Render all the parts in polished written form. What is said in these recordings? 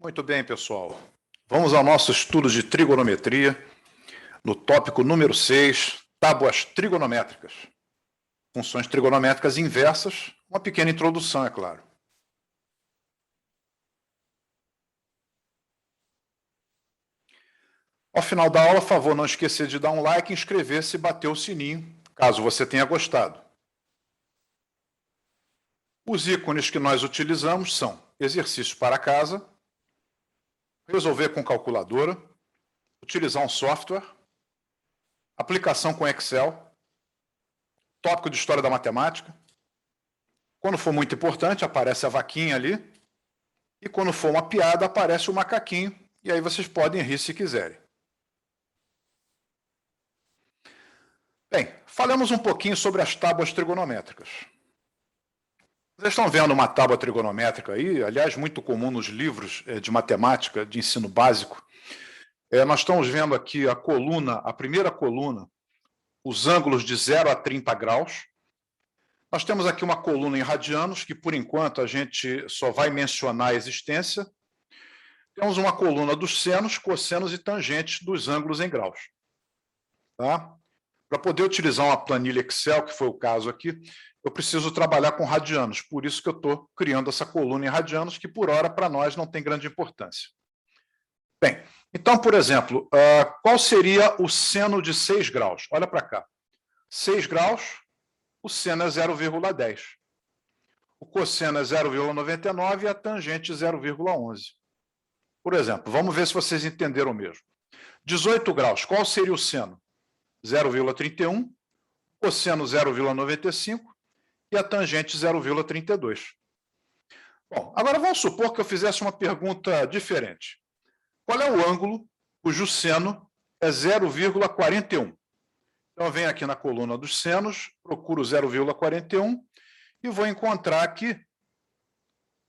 Muito bem, pessoal. Vamos ao nosso estudo de trigonometria, no tópico número 6, tábuas trigonométricas. Funções trigonométricas inversas, uma pequena introdução, é claro. Ao final da aula, por favor, não esquecer de dar um like, inscrever-se e bater o sininho, caso você tenha gostado. Os ícones que nós utilizamos são exercícios para casa, resolver com calculadora, utilizar um software, aplicação com Excel, tópico de História da Matemática. Quando for muito importante, aparece a vaquinha ali. E quando for uma piada, aparece o macaquinho. E aí vocês podem rir se quiserem. Bem, falamos um pouquinho sobre as tábuas trigonométricas. Vocês estão vendo uma tábua trigonométrica aí, aliás, muito comum nos livros de matemática, de ensino básico. Nós estamos vendo aqui a coluna, a primeira coluna, os ângulos de 0 a 30 graus. Nós temos aqui uma coluna em radianos, que por enquanto a gente só vai mencionar a existência. Temos uma coluna dos senos, cossenos e tangentes dos ângulos em graus. Tá? Para poder utilizar uma planilha Excel, que foi o caso aqui, eu preciso trabalhar com radianos. Por isso que eu estou criando essa coluna em radianos, que por hora para nós não tem grande importância. Bem, então, por exemplo, qual seria o seno de 6 graus? Olha para cá. 6 graus, o seno é 0,10. O cosseno é 0,99 e a tangente 0,11. Por exemplo, vamos ver se vocês entenderam mesmo. 18 graus, qual seria o seno? 0,31, cosseno 0,95 e a tangente 0,32. Bom, agora vamos supor que eu fizesse uma pergunta diferente. Qual é o ângulo cujo seno é 0,41? Então, eu venho aqui na coluna dos senos, procuro 0,41 e vou encontrar aqui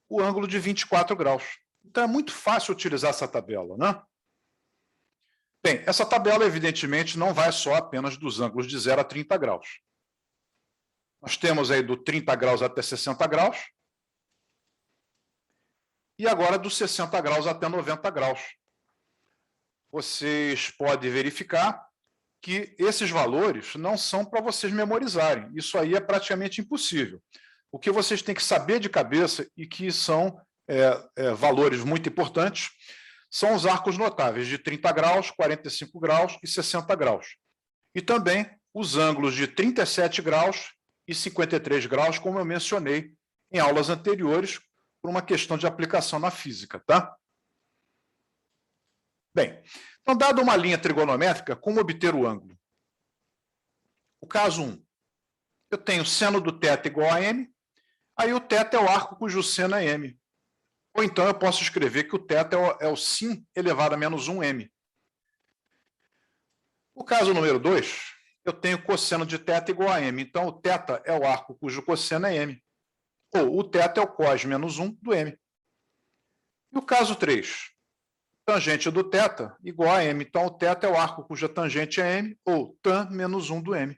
o ângulo de 24 graus. Então, é muito fácil utilizar essa tabela, né? Bem, essa tabela, evidentemente, não vai só apenas dos ângulos de 0 a 30 graus. Nós temos aí do 30 graus até 60 graus. E agora dos 60 graus até 90 graus. Vocês podem verificar que esses valores não são para vocês memorizarem. Isso aí é praticamente impossível. O que vocês têm que saber de cabeça e que são valores muito importantes são os arcos notáveis de 30 graus, 45 graus e 60 graus. E também os ângulos de 37 graus e 53 graus, como eu mencionei em aulas anteriores, por uma questão de aplicação na física, tá? Bem, então, dada uma linha trigonométrica, como obter o ângulo? O caso 1, eu tenho seno do θ igual a m, aí o θ é o arco cujo seno é m. Ou então eu posso escrever que o θ é o sin elevado a menos 1m. O caso número 2, eu tenho cosseno de θ igual a m. Então, o θ é o arco cujo cosseno é m. Ou o θ é o cos menos 1 do m. E o caso 3, tangente do θ igual a m. Então, o θ é o arco cuja tangente é m, ou tan menos 1 do m.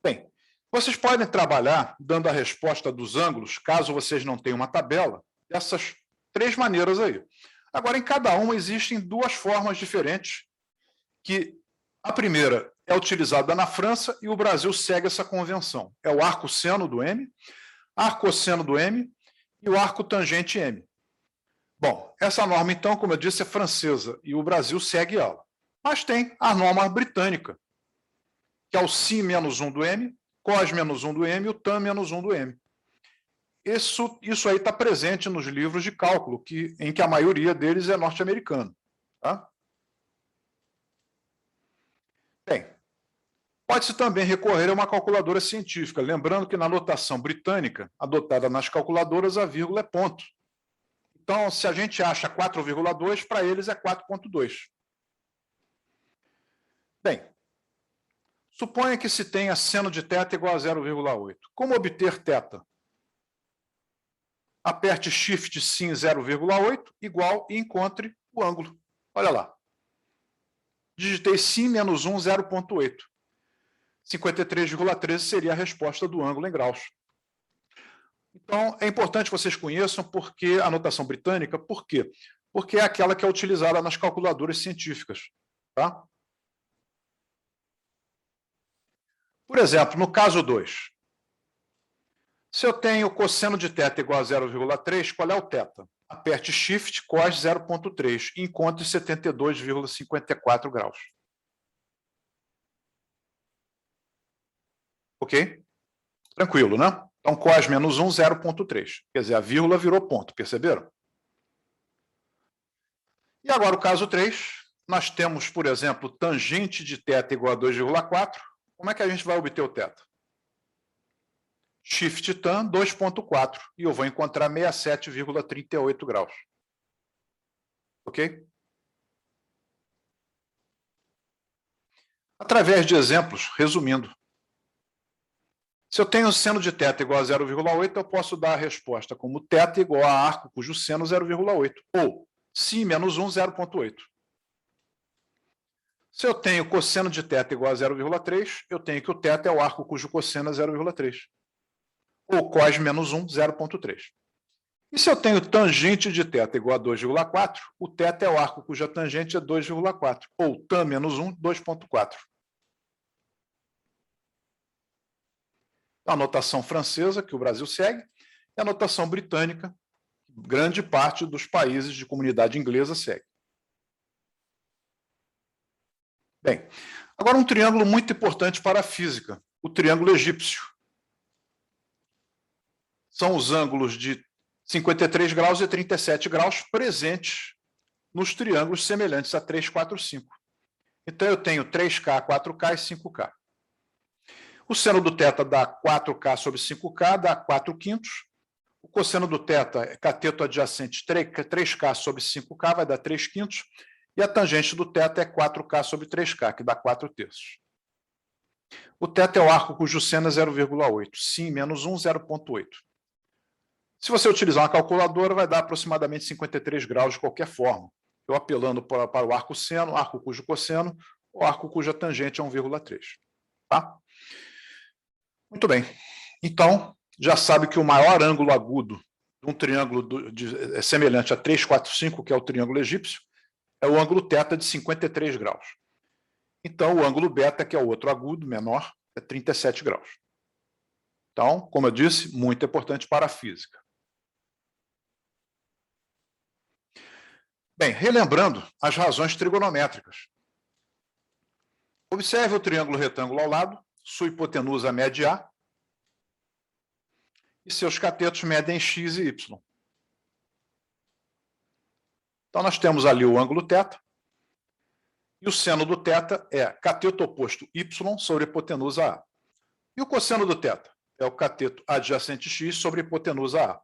Bem, vocês podem trabalhar dando a resposta dos ângulos, caso vocês não tenham uma tabela, dessas 3 maneiras aí. Agora, em cada uma existem 2 formas diferentes, que a primeira é utilizada na França e o Brasil segue essa convenção. É o arco seno do m, arcosseno do m e o arco tangente m. Bom, essa norma, então, como eu disse, é francesa e o Brasil segue ela. Mas tem a norma britânica, que é o sin menos 1 do m, cos menos 1 do m e o tan menos 1 do m. Isso aí está presente nos livros de cálculo, em que a maioria deles é norte-americano. Tá? Bem, pode-se também recorrer a uma calculadora científica, lembrando que na notação britânica, adotada nas calculadoras, a vírgula é ponto. Então, se a gente acha 4,2, para eles é 4,2. Bem, suponha que se tenha seno de θ igual a 0,8. Como obter θ? Aperte Shift sin 0,8 igual e encontre o ângulo. Olha lá. Digitei sin menos 1, 0,8. 53,13 seria a resposta do ângulo em graus. Então, é importante que vocês conheçam porque a notação britânica, por quê? Porque é aquela que é utilizada nas calculadoras científicas. Tá? Por exemplo, no caso 2, se eu tenho cosseno de θ igual a 0,3, qual é o θ? Aperte Shift, cos 0,3 e encontre 72,54 graus. Ok? Tranquilo, né? Então, cos menos 1, 0,3. Quer dizer, a vírgula virou ponto, perceberam? E agora o caso 3, nós temos, por exemplo, tangente de θ igual a 2,4. Como é que a gente vai obter o θ? Shift tan 2,4 e eu vou encontrar 67,38 graus. Ok? Através de exemplos, resumindo. Se eu tenho seno de θ igual a 0,8, eu posso dar a resposta como θ igual a arco cujo seno 0,8, ou sin menos 1, 0,8. Se eu tenho cosseno de θ igual a 0,3, eu tenho que o θ é o arco cujo cosseno é 0,3. Ou cos menos 1, 0,3. E se eu tenho tangente de θ igual a 2,4, o θ é o arco cuja tangente é 2,4. Ou tan menos 1, 2,4. A notação francesa, que o Brasil segue, e a notação britânica, grande parte dos países de comunidade inglesa segue. Bem, agora um triângulo muito importante para a física, o triângulo egípcio. São os ângulos de 53 graus e 37 graus presentes nos triângulos semelhantes a 3, 4, 5. Então, eu tenho 3K, 4K e 5K. O seno do θ dá 4K sobre 5K, dá 4 quintos. O cosseno do θ, cateto adjacente, 3K sobre 5K, vai dar 3 quintos. E a tangente do θ é 4K sobre 3K, que dá 4 terços. O θ é o arco cujo seno é 0,8. Sin menos 1, 0,8. Se você utilizar uma calculadora, vai dar aproximadamente 53 graus de qualquer forma. Eu apelando para o arco seno, arco cujo cosseno, ou arco cuja tangente é 1,3. Tá? Muito bem. Então, já sabe que o maior ângulo agudo de um triângulo semelhante a 3, 4, 5, que é o triângulo egípcio, é o ângulo θ de 53 graus. Então, o ângulo beta, que é o outro agudo, menor, é 37 graus. Então, como eu disse, muito importante para a física. Bem, relembrando as razões trigonométricas. Observe o triângulo retângulo ao lado, sua hipotenusa mede A, e seus catetos medem x e y. Então, nós temos ali o ângulo θ, e o seno do θ é cateto oposto y sobre hipotenusa A. E o cosseno do θ é o cateto adjacente x sobre hipotenusa A.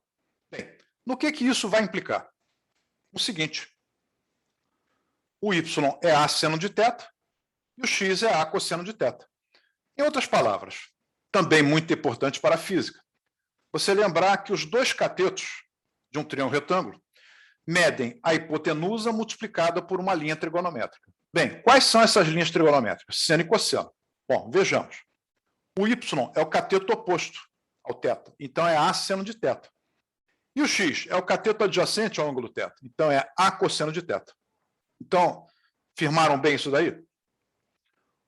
Bem, no que isso vai implicar? O seguinte, o y é A seno de θ e o x é A cosseno de θ. Em outras palavras, também muito importante para a física, você lembrar que os dois catetos de um triângulo retângulo medem a hipotenusa multiplicada por uma linha trigonométrica. Bem, quais são essas linhas trigonométricas? Seno e cosseno. Bom, vejamos. O y é o cateto oposto ao θ, então é A seno de θ. E o x é o cateto adjacente ao ângulo θ, então é A cosseno de θ. Então, firmaram bem isso daí?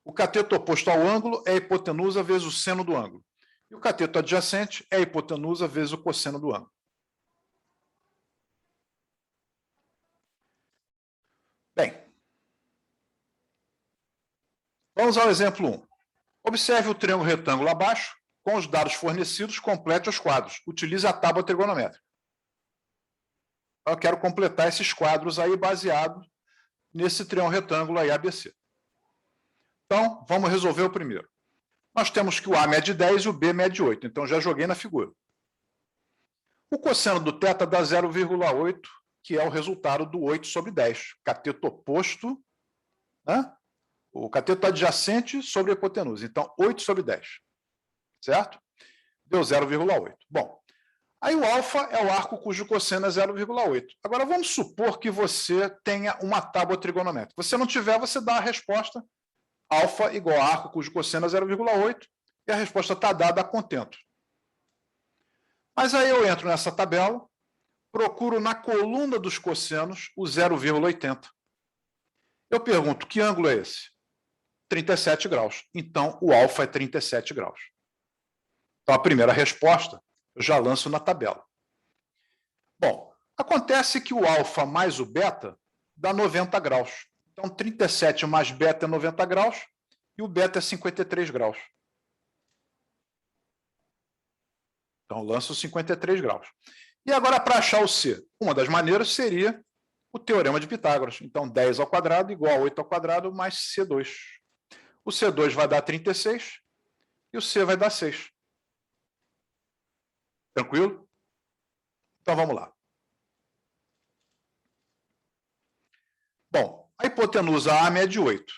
O cateto oposto ao ângulo é a hipotenusa vezes o seno do ângulo. E o cateto adjacente é a hipotenusa vezes o cosseno do ângulo. Bem, vamos ao exemplo 1. Observe o triângulo retângulo abaixo. Com os dados fornecidos, complete os quadros. Utilize a tábua trigonométrica. Eu quero completar esses quadros aí baseado nesse triângulo retângulo aí ABC. Então, vamos resolver o primeiro. Nós temos que o A mede 10 e o B mede 8. Então, já joguei na figura. O cosseno do θ dá 0,8, que é o resultado do 8 sobre 10. Cateto oposto, né? O cateto adjacente sobre a hipotenusa. Então, 8 sobre 10. Certo? Deu 0,8. Bom, aí o alfa é o arco cujo cosseno é 0,8. Agora, vamos supor que você tenha uma tábua trigonométrica. Se você não tiver, você dá a resposta alfa igual a arco cujo cosseno é 0,8 e a resposta está dada a contento. Mas aí eu entro nessa tabela, procuro na coluna dos cossenos o 0,80. Eu pergunto, que ângulo é esse? 37 graus. Então, o alfa é 37 graus. Então, a primeira resposta eu já lanço na tabela. Bom, acontece que o alfa mais o beta dá 90 graus. Então, 37 mais beta é 90 graus e o beta é 53 graus. Então, eu lanço 53 graus. E agora, para achar o C, uma das maneiras seria o teorema de Pitágoras. Então, 10 ao quadrado igual a 8 ao quadrado mais C2. O C2 vai dar 36 e o C vai dar 6. Tranquilo? Então, vamos lá. Bom, a hipotenusa A mede 8.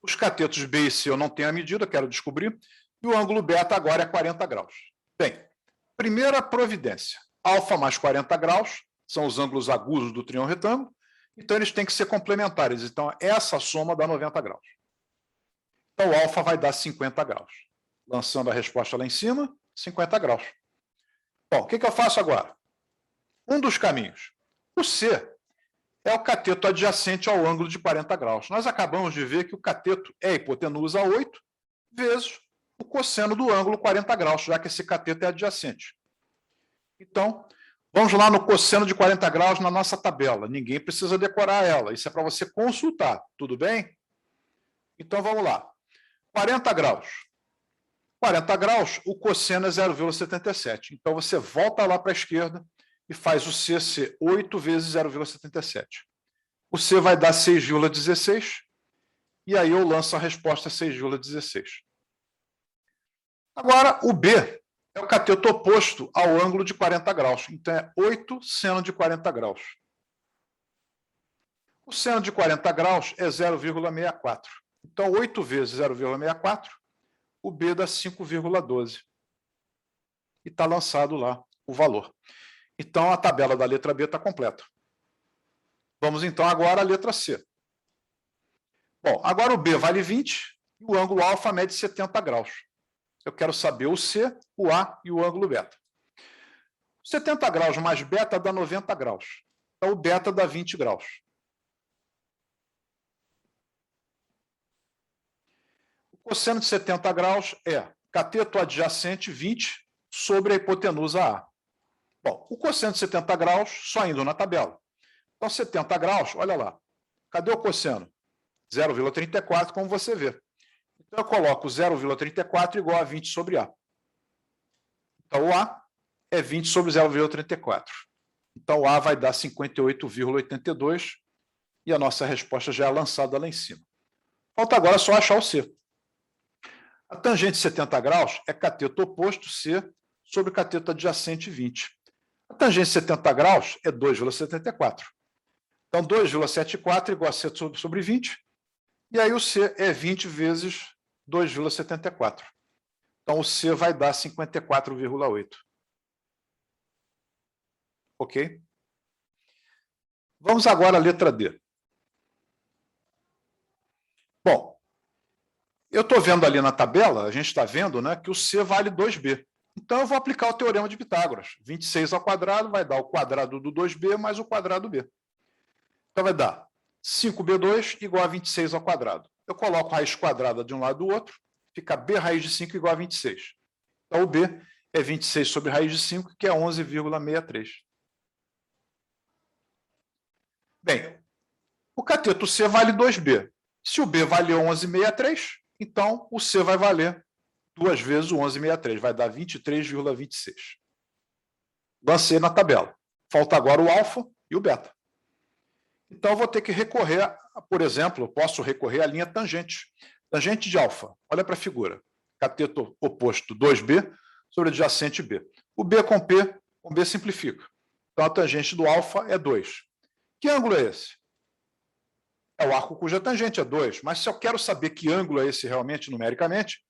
Os catetos B e C eu não tenho a medida, quero descobrir. E o ângulo beta agora é 40 graus. Bem, primeira providência. Alfa mais 40 graus são os ângulos agudos do triângulo retângulo. Então, eles têm que ser complementares. Então, essa soma dá 90 graus. Então, o alfa vai dar 50 graus. Lançando a resposta lá em cima, 50 graus. Bom, o que eu faço agora? Um dos caminhos. O C é o cateto adjacente ao ângulo de 40 graus. Nós acabamos de ver que o cateto é a hipotenusa 8 vezes o cosseno do ângulo 40 graus, já que esse cateto é adjacente. Então, vamos lá no cosseno de 40 graus na nossa tabela. Ninguém precisa decorar ela. Isso é para você consultar. Tudo bem? Então, vamos lá. 40 graus. 40 graus, o cosseno é 0,77. Então, você volta lá para a esquerda e faz o C ser 8 vezes 0,77. O C vai dar 6,16. E aí eu lanço a resposta 6,16. Agora, o B é o cateto oposto ao ângulo de 40 graus. Então, é 8 seno de 40 graus. O seno de 40 graus é 0,64. Então, 8 vezes 0,64, o B dá 5,12. E está lançado lá o valor. Então, a tabela da letra B está completa. Vamos, então, agora à letra C. Bom, agora o B vale 20 e o ângulo alfa mede 70 graus. Eu quero saber o C, o A e o ângulo beta. 70 graus mais beta dá 90 graus. Então, o beta dá 20 graus. O cosseno de 70 graus é cateto adjacente 20 sobre a hipotenusa A. Bom, o cosseno de 70 graus, só indo na tabela. Então, 70 graus, olha lá. Cadê o cosseno? 0,34, como você vê. Então, eu coloco 0,34 igual a 20 sobre A. Então, o A é 20 sobre 0,34. Então, o A vai dar 58,82 e a nossa resposta já é lançada lá em cima. Falta agora só achar o C. A tangente de 70 graus é cateto oposto C sobre cateto adjacente 20. A tangente de 70 graus é 2,74. Então, 2,74 igual a C sobre 20. E aí o C é 20 vezes 2,74. Então, o C vai dar 54,8. Ok? Vamos agora à letra D. Bom, eu estou vendo ali na tabela, a gente está vendo, né, que o C vale 2B. Então, eu vou aplicar o teorema de Pitágoras. 26 ao quadrado vai dar o quadrado do 2B mais o quadrado B. Então, vai dar 5B2 igual a 26 ao quadrado. Eu coloco a raiz quadrada de um lado do outro, fica B raiz de 5 igual a 26. Então, o B é 26 sobre raiz de 5, que é 11,63. Bem, o cateto C vale 2B. Se o B valeu 11,63, então o C vai valer 2 vezes o 11,63, vai dar 23,26. Lancei na tabela. Falta agora o alfa e o beta. Então, eu vou ter que recorrer, por exemplo, eu posso recorrer à linha tangente. Tangente de alfa, olha para a figura. Cateto oposto 2B sobre adjacente B. O B com B simplifica. Então, a tangente do alfa é 2. Que ângulo é esse? É o arco cuja tangente é 2. Mas se eu quero saber que ângulo é esse realmente, numericamente,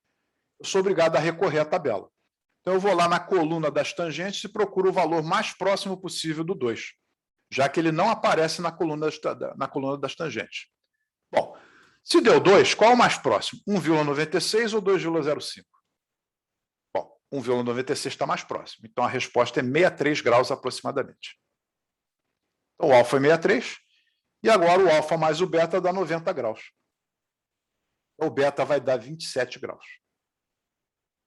eu sou obrigado a recorrer à tabela. Então, eu vou lá na coluna das tangentes e procuro o valor mais próximo possível do 2, já que ele não aparece na coluna das tangentes. Bom, se deu 2, qual é o mais próximo? 1,96 ou 2,05? Bom, 1,96 está mais próximo. Então, a resposta é 63 graus aproximadamente. Então, o alfa é 63, e agora o alfa mais o beta dá 90 graus. Então, o beta vai dar 27 graus.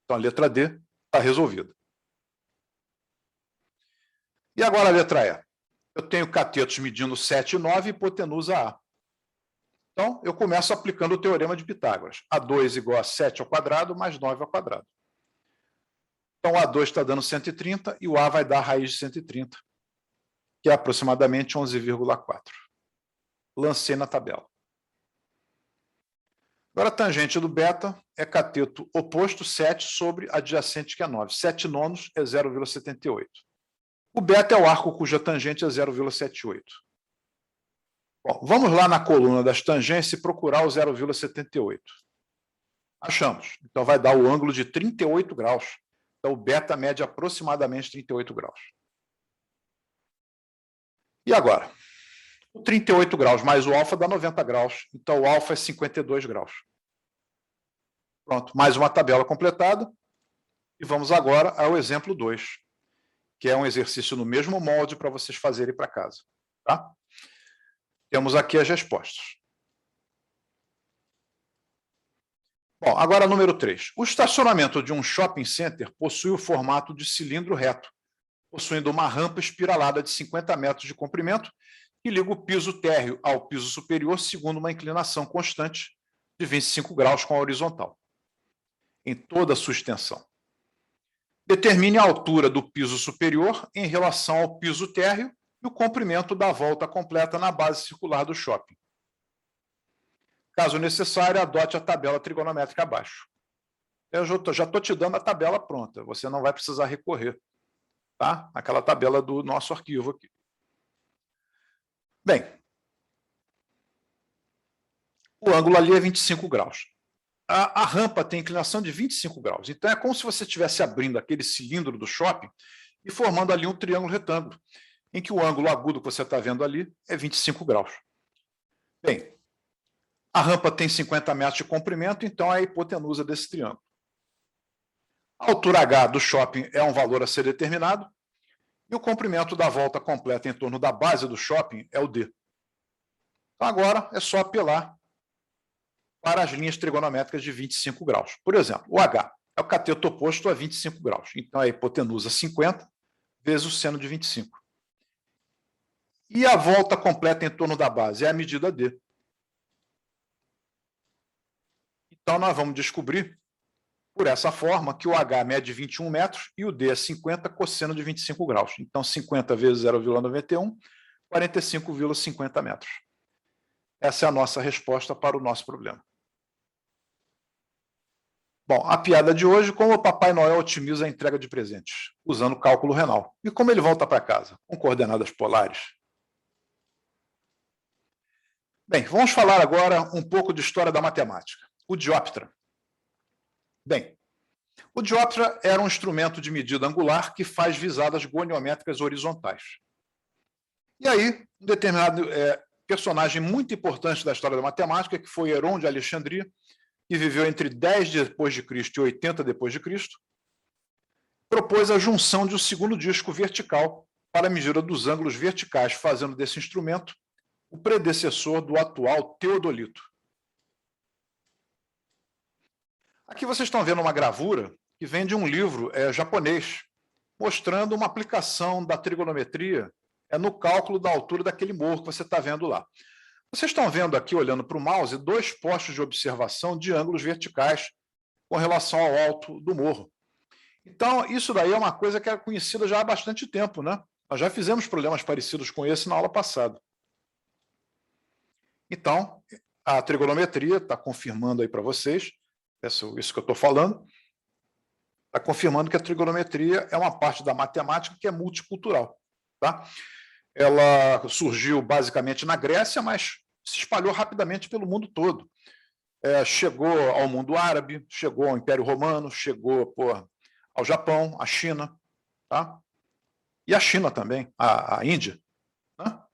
Então, a letra D está resolvida. E agora a letra E. Eu tenho catetos medindo 7 e 9 e hipotenusa A. Então, eu começo aplicando o teorema de Pitágoras. A2 igual a 7 ao quadrado mais 9 ao quadrado. Então, o A2 está dando 130 e o A vai dar a raiz de 130, que é aproximadamente 11,4. Lancei na tabela. Agora, a tangente do beta é cateto oposto 7 sobre adjacente, que é 9. 7 nonos é 0,78. O beta é o arco cuja tangente é 0,78. Bom, vamos lá na coluna das tangências e procurar o 0,78. Achamos. Então, vai dar o ângulo de 38 graus. Então, o beta mede aproximadamente 38 graus. E agora? O 38 graus mais o alfa dá 90 graus. Então, o alfa é 52 graus. Pronto, mais uma tabela completada. E vamos agora ao exemplo 2, que é um exercício no mesmo molde para vocês fazerem para casa. Tá? Temos aqui as respostas. Bom, agora número 3. O estacionamento de um shopping center possui o formato de cilindro reto, possuindo uma rampa espiralada de 50 metros de comprimento que liga o piso térreo ao piso superior segundo uma inclinação constante de 25 graus com a horizontal, em toda a sua extensão. Determine a altura do piso superior em relação ao piso térreo e o comprimento da volta completa na base circular do shopping. Caso necessário, adote a tabela trigonométrica abaixo. Eu já estou te dando a tabela pronta, você não vai precisar recorrer, tá? Aquela tabela do nosso arquivo aqui. Bem, o ângulo ali é 25 graus. A rampa tem inclinação de 25 graus. Então, é como se você estivesse abrindo aquele cilindro do shopping e formando ali um triângulo retângulo, em que o ângulo agudo que você está vendo ali é 25 graus. Bem, a rampa tem 50 metros de comprimento, então é a hipotenusa desse triângulo. A altura H do shopping é um valor a ser determinado, e o comprimento da volta completa em torno da base do shopping é o D. Então, agora é só apelar para as linhas trigonométricas de 25 graus. Por exemplo, o H é o cateto oposto a 25 graus. Então, a hipotenusa 50 vezes o seno de 25. E a volta completa em torno da base é a medida D. Então, nós vamos descobrir, por essa forma, que o H mede 21 metros e o D é 50 cosseno de 25 graus. Então, 50 vezes 0,91, 45,50 metros. Essa é a nossa resposta para o nosso problema. Bom, a piada de hoje, como o Papai Noel otimiza a entrega de presentes, usando cálculo renal. E como ele volta para casa? Com coordenadas polares. Bem, vamos falar agora um pouco de história da matemática. O dióptra. Bem, o dióptra era um instrumento de medida angular que faz visadas goniométricas horizontais. E aí, um determinado personagem muito importante da história da matemática, que foi Heron de Alexandria, que viveu entre 10 depois de Cristo e 80 depois de Cristo, propôs a junção de um segundo disco vertical para a medida dos ângulos verticais, fazendo desse instrumento o predecessor do atual teodolito. Aqui vocês estão vendo uma gravura que vem de um livro japonês, mostrando uma aplicação da trigonometria no cálculo da altura daquele morro que você está vendo lá. Vocês estão vendo aqui, olhando para o mouse, 2 postos de observação de ângulos verticais com relação ao alto do morro. Então, isso daí é uma coisa que é conhecida já há bastante tempo, né? Nós já fizemos problemas parecidos com esse na aula passada. Então, a trigonometria está confirmando aí para vocês, isso que eu estou falando, está confirmando que a trigonometria é uma parte da matemática que é multicultural. Tá? Ela surgiu basicamente na Grécia, mas se espalhou rapidamente pelo mundo todo. Chegou ao mundo árabe, chegou ao Império Romano, chegou ao Japão, à China, tá? E a China também, a Índia. Né?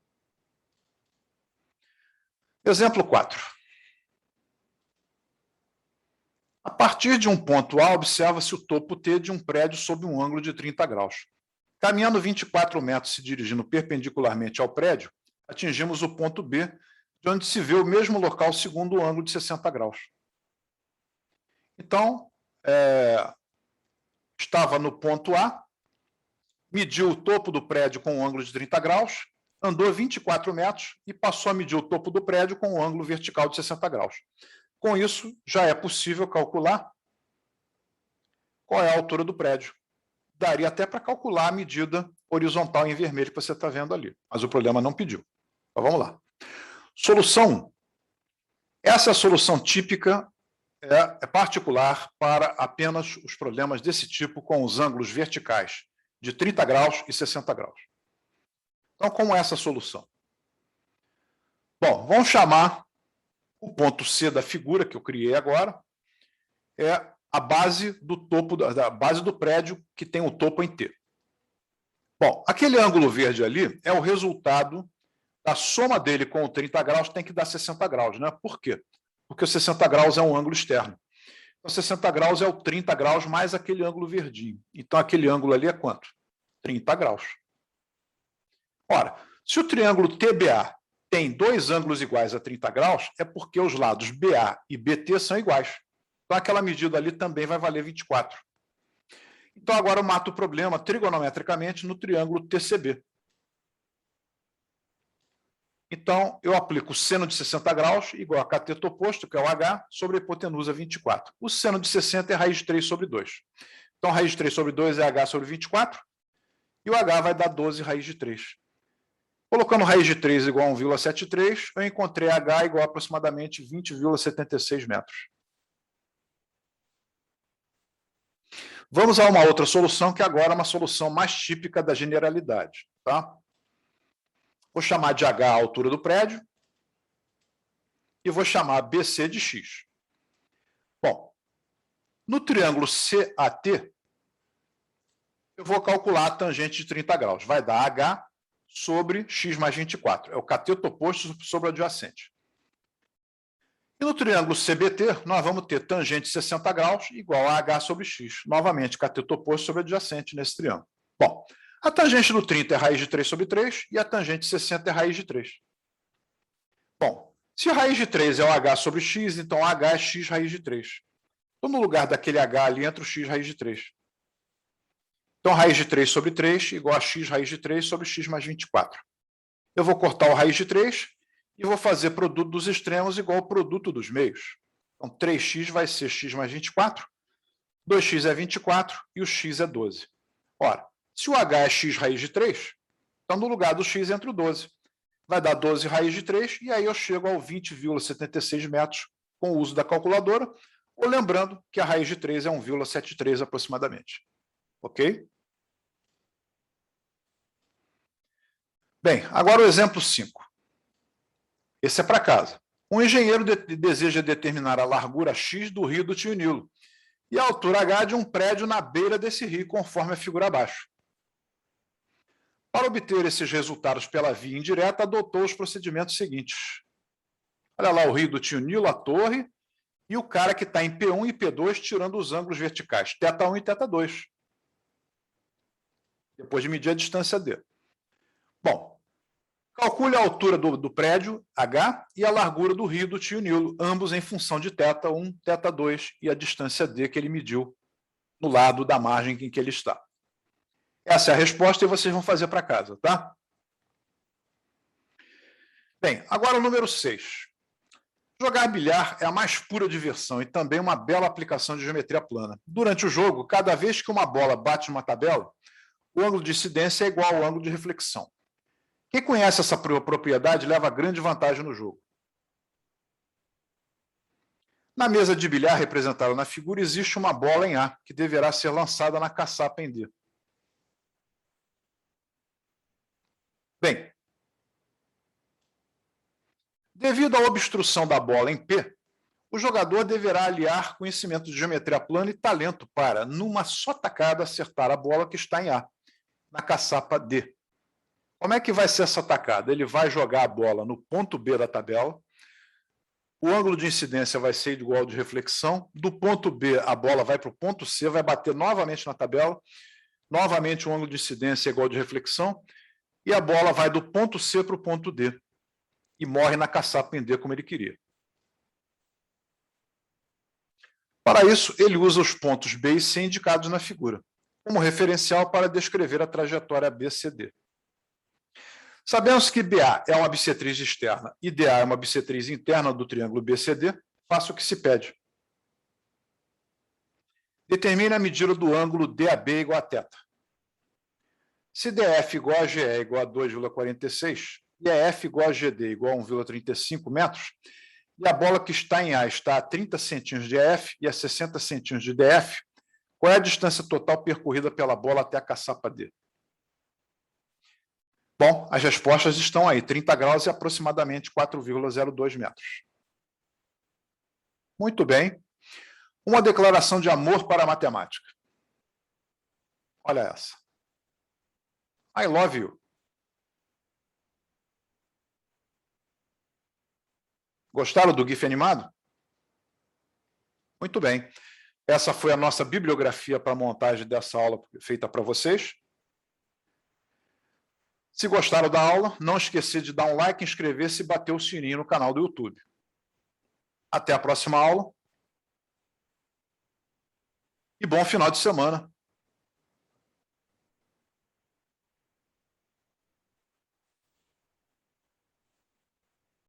Exemplo 4. A partir de um ponto A, observa-se o topo T de um prédio sob um ângulo de 30 graus. Caminhando 24 metros se dirigindo perpendicularmente ao prédio, atingimos o ponto B, de onde se vê o mesmo local segundo o ângulo de 60 graus. Então, estava no ponto A, mediu o topo do prédio com um ângulo de 30 graus, andou 24 metros e passou a medir o topo do prédio com um ângulo vertical de 60 graus. Com isso, já é possível calcular qual é a altura do prédio. Daria até para calcular a medida horizontal em vermelho que você está vendo ali, mas o problema não pediu. Então, vamos lá. Solução 1. Essa é a solução típica, é particular para apenas os problemas desse tipo com os ângulos verticais de 30 graus e 60 graus. Então, como é essa solução? Bom, vamos chamar o ponto C da figura que eu criei agora, é a base do topo, da base do prédio que tem o topo em T. Bom, aquele ângulo verde ali é o resultado da soma dele com o 30 graus, tem que dar 60 graus, né? Por quê? Porque o 60 graus é um ângulo externo. Então, 60 graus é o 30 graus mais aquele ângulo verdinho. Então, aquele ângulo ali é quanto? 30 graus. Ora, se o triângulo TBA tem dois ângulos iguais a 30 graus, é porque os lados BA e BT são iguais. Então, aquela medida ali também vai valer 24. Então, agora eu mato o problema trigonometricamente no triângulo TCB. Então, eu aplico o seno de 60 graus igual a cateto oposto, que é o H, sobre a hipotenusa 24. O seno de 60 é raiz de 3 sobre 2. Então, raiz de 3 sobre 2 é H sobre 24, e o H vai dar 12 raiz de 3. Colocando raiz de 3 igual a 1,73, eu encontrei H igual a aproximadamente 20,76 metros. Vamos a uma outra solução, que agora é uma solução mais típica da generalidade. Tá? Vou chamar de H a altura do prédio e vou chamar BC de X. Bom, no triângulo CAT, eu vou calcular a tangente de 30 graus. Vai dar H sobre X mais 24. É o cateto oposto sobre o adjacente. E no triângulo CBT, nós vamos ter tangente de 60 graus igual a H sobre X. Novamente, cateto oposto sobre o adjacente nesse triângulo. Bom, a tangente do 30 é raiz de 3 sobre 3 e a tangente de 60 é raiz de 3. Bom, se a raiz de 3 é o H sobre X, então H é X raiz de 3. Então, no lugar daquele H ali, entra o X raiz de 3. Então, raiz de 3 sobre 3 igual a X raiz de 3 sobre X mais 24. Eu vou cortar o raiz de 3 e vou fazer produto dos extremos igual ao produto dos meios. Então, 3x vai ser X mais 24, 2x é 24 e o X é 12. Ora, se o H é X raiz de 3, então no lugar do X entra o 12. Vai dar 12 raiz de 3 e aí eu chego ao 20,76 metros com o uso da calculadora, ou lembrando que a raiz de 3 é 1,73 aproximadamente. Ok? Bem, agora o exemplo 5. Esse é para casa. Um engenheiro deseja determinar a largura X do rio do Tio Nilo e a altura H de um prédio na beira desse rio, conforme a figura abaixo. Para obter esses resultados pela via indireta, adotou os procedimentos seguintes. Olha lá o rio do Tio Nilo, a torre, e o cara que está em P1 e P2 tirando os ângulos verticais, θ1 e θ2. Depois de medir a distância D. Bom, calcule a altura do prédio, H, e a largura do rio do Tio Nilo, ambos em função de θ1, θ2 e a distância D que ele mediu no lado da margem em que ele está. Essa é a resposta e vocês vão fazer para casa, tá? Bem, agora o número 6. Jogar bilhar é a mais pura diversão e também uma bela aplicação de geometria plana. Durante o jogo, cada vez que uma bola bate numa tabela, o ângulo de incidência é igual ao ângulo de reflexão. Quem conhece essa propriedade leva grande vantagem no jogo. Na mesa de bilhar representada na figura, existe uma bola em A, que deverá ser lançada na caçapa em D. Bem, devido à obstrução da bola em P, o jogador deverá aliar conhecimento de geometria plana e talento para, numa só tacada, acertar a bola que está em A, na caçapa D. Como é que vai ser essa tacada? Ele vai jogar a bola no ponto B da tabela, O ângulo de incidência vai ser igual ao de reflexão. Do ponto B, a bola vai para o ponto C, vai bater novamente na tabela. Novamente, o ângulo de incidência é igual ao de reflexão. E a bola vai do ponto C para o ponto D. E morre na caçapa em D, como ele queria. Para isso, ele usa os pontos B e C indicados na figura, como referencial para descrever a trajetória BCD. Sabemos que BA é uma bissetriz externa e DA é uma bissetriz interna do triângulo BCD, faça o que se pede. Determine a medida do ângulo DAB igual a θ. Se DF igual a GE igual a 2,46 e EF igual a GD igual a 1,35 metros, e a bola que está em A está a 30 centímetros de EF e a 60 centímetros de DF, qual é a distância total percorrida pela bola até a caçapa D? Bom, as respostas estão aí, 30 graus e aproximadamente 4,02 metros. Muito bem. Uma declaração de amor para a matemática. Olha essa. I love you. Gostaram do GIF animado? Muito bem. Essa foi a nossa bibliografia para a montagem dessa aula feita para vocês. Se gostaram da aula, não esqueça de dar um like, inscrever-se e bater o sininho no canal do YouTube. Até a próxima aula. E bom final de semana.